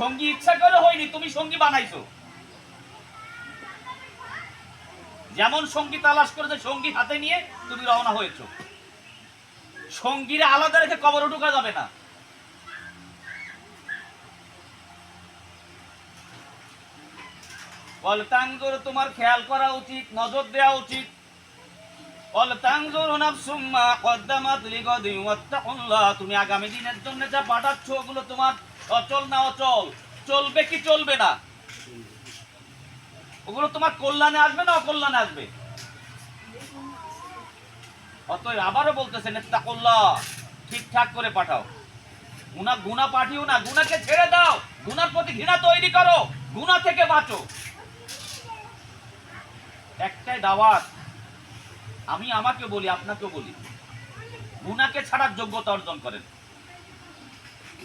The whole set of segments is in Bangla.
সঙ্গী ইচ্ছা করে হয়নি, তুমি সঙ্গী বানাইছো। যেমন সঙ্গী তালাশ করেছে, সঙ্গী হাতে নিয়ে তুমি রওনা হয়েছো। সঙ্গীরা আলাদা রেখে কবরে ঢোকা যাবে না। তোমার খেয়াল করা উচিত, নজর দেওয়া উচিত। তুমি আগামী দিনের জন্য যা পাঠাচ্ছ ওগুলো তোমার অচল না অচল, চলবে কি চলবে না, ওগুলো তোমার কল্যাণে আসবে না অকল্যাণে আসবে। অতএব আবারও বলতেছেন ইত্তাকুল্লাহ, ঠিকঠাক করে পাঠাও। গুনাহ পাঠিও না, গুনাহকে ছেড়ে দাও, গুনার প্রতি ঘৃণা তৈরি করো, গুনাহ থেকে বাঁচো। একটাই দাওয়াত, আমি আমাকে বলি, আপনাকেও বলি, গুনাহকে ছাড়ার যোগ্যতা অর্জন করেন,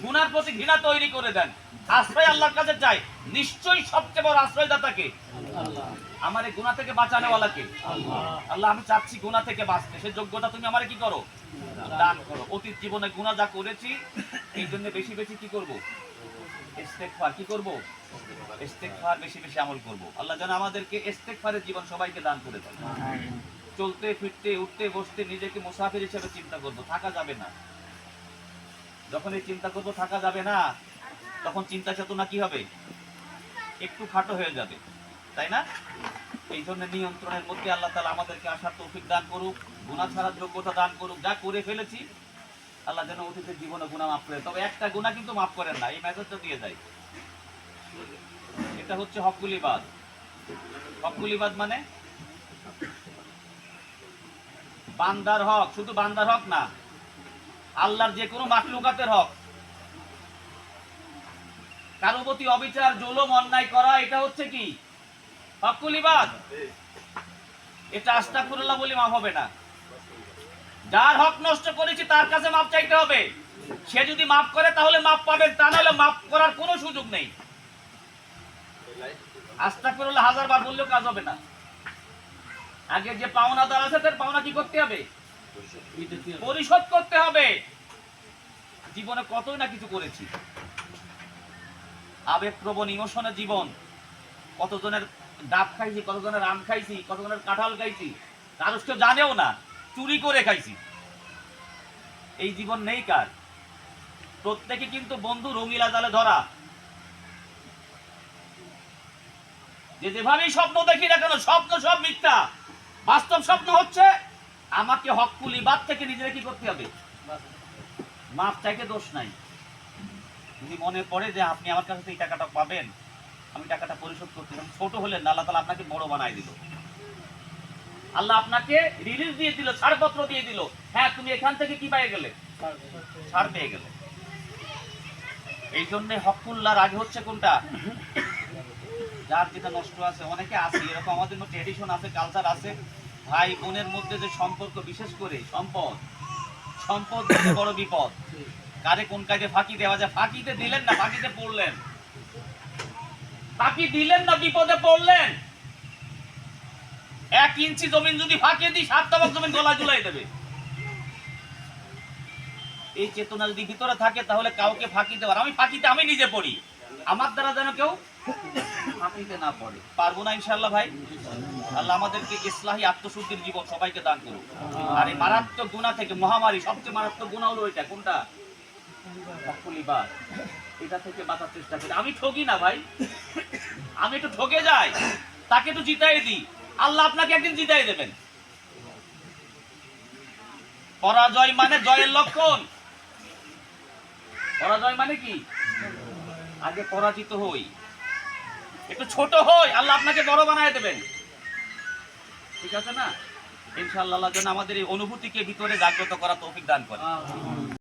গুনার প্রতি ঘৃণা তৈরি করে দেন, আশ্রয় আল্লাহর কাছে চাই। নিশ্চয়ই সবচেয়ে বড় আশ্রয়দাতাকে আল্লাহ, আমার এই গুনাহ থেকে বাঁচানোওয়ালাকে আল্লাহ। আল্লাহ আমি চাচ্ছি গুনাহ থেকে বাঁচতে, সেই যোগ্যতা তুমি আমারে কি করো, দান করো। অতীত জীবনে গুনাহ যা করেছি এই জন্য বেশি বেশি কি করব, ইস্তেগফার কি করব, ইস্তেগফার বেশি বেশি আমল করব। আল্লাহ যেন আমাদেরকে ইস্তেগফারের জীবন সবাইকে দান করে দেন। চলতে ফিরতে উঠতে বসতে নিজেকে মুসাফির হিসেবে চিন্তা করব, থাকা যাবে না। যখন এই চিন্তা করব থাকা যাবে না, তখন চিন্তা চেতনা কি হবে, একটু খাটো হয়ে যাবে, তাই না? এই জন্য নিয়ন্ত্রণের মধ্যে আল্লাহ তাআলা আমাদেরকে আসার তৌফিক দান করুক, গুনাহ ছাড়ার যোগ্যতা দান করুক। যা করে ফেলেছি আল্লাহ যেন অতীতের জীবনে গুনাহ মাফ করে। তবে একটা গুনাহ কিন্তু মাফ করেন না, এই মেসেজটা দিয়ে যায়। এটা হচ্ছে হকুল ইবাদ। হকুল ইবাদ মানে বান্দার হক, শুধু বান্দার হক না, আল্লাহর যে কোনো মাখলুকাতের হক। কারো প্রতি অবিচার জুলুম অন্যায় করা, এটা হচ্ছে কি হকুল ইবাদ। এটা আস্তাগফিরুল্লাহ বলে মাফ হবে না। যার হক নষ্ট করেছি তার কাছে মাফ চাইতে হবে। সে যদি মাফ করে তাহলে মাফ পাবেন, তা নাহলে মাফ করার কোনো সুযোগ নেই। আস্তাগফিরুল্লাহ 1000 বার বললেও কাজ হবে না। আগে যে পাওনাদার আছে তার পাওনা কি করতে হবে, পরিশোধ করতে হবে। জীবনে কতই না কিছু করেছি, আবেগপ্রবণ ইমোশনের জীবন। কতজনের ডাব খাইছি, কতজনের আম খাইছি, কতজনের কাঁঠাল খাইছি, কারো কেউ জানেও না, চুরি করে খাইছি। এই জীবন নেই কার, প্রত্যেকে কিন্তু বন্ধু রঙিলা জালে ধরা। যেভাবেই স্বপ্ন দেখি না কেন, স্বপ্ন সব মিথ্যা। বাস্তব স্বপ্ন হচ্ছে আমাকে হকুল ইবাদ থেকে নিজেকে কি করতে হবে, মাফ চাইতে দোষ নাই। যদি মনে পড়ে যে আপনি আমার কাছে এই টাকাটা পাবেন, আমি টাকাটা পরিশোধ করতে, ছোট হলেন না, আল্লাহ তাআলা আপনাকে বড় বানাই দিল। আল্লাহ আপনাকে রিলিজ দিয়ে দিল, ছাড়পত্র দিয়ে দিল। হ্যাঁ, তুমি এখান থেকে কি পেয়ে গেলে, ছাড় পেয়ে গেলে। এই জন্য হকুল্লাহর আগে হচ্ছে কোনটা, যার যেটা নষ্ট আছে। অনেকে আছে এরকম, আমাদের মধ্যে ট্র্যাডিশন আছে, কালচার আছে, ভাই বোনের মধ্যে যে সম্পর্ক, বিশেষ করে সম্পদ বড় বিপদ। কারে কোন কাজে ফাঁকি দেওয়া যায়, ফাঁকিতে দিলেন না, ফাঁকিতে পড়লেন, ফাঁকি দিলেন না, বিপদে পড়লেন। 1 ইঞ্চি জমিন যদি ফাঁকি দিই, 7 তবক জমিন গলায় ঝুলাই দেবে। এই চেতনা যদি ভিতরে থাকে তাহলে কাউকে ফাঁকি দেওয়ার, আমি ফাঁকিতে আমি নিজে পড়ি, আমার দ্বারা যেন কেউ ফাঁকিতে না পড়ে। পারবো না ইনশাআল্লাহ ভাই। আল্লাহ আমাদেরকে ইসলাহি আত্মশুদ্ধির জীবন সবাইকে দান করুক। আর এই মারাত্মক গুনাহ থেকে, মহামারী সবচেয়ে মারাত্মক গুনাহ হলো এটা, কোনটা, হকুল ইবাদ। এটা থেকে বাঁচার চেষ্টা করি। আমি ঠকি না ভাই, আমি একটু ঠকে যাই, তাকে একটু জিতাই দিই, আল্লাহ আপনাকে একদিন জিতাই দেবেন। পরাজয় মানে জয়ের লক্ষণ। পরাজয় মানে কি, আগে পরাজিত হই, একটু ছোট হই, আল্লাহ আপনাকে বড় বানায় দেবেন। ঠিক আছে না? ইনশাআল্লাহ আল্লাহ যেন আমাদের এই অনুভূতিকে ভিতরে জাগ্রত করা তৌফিক দান করে।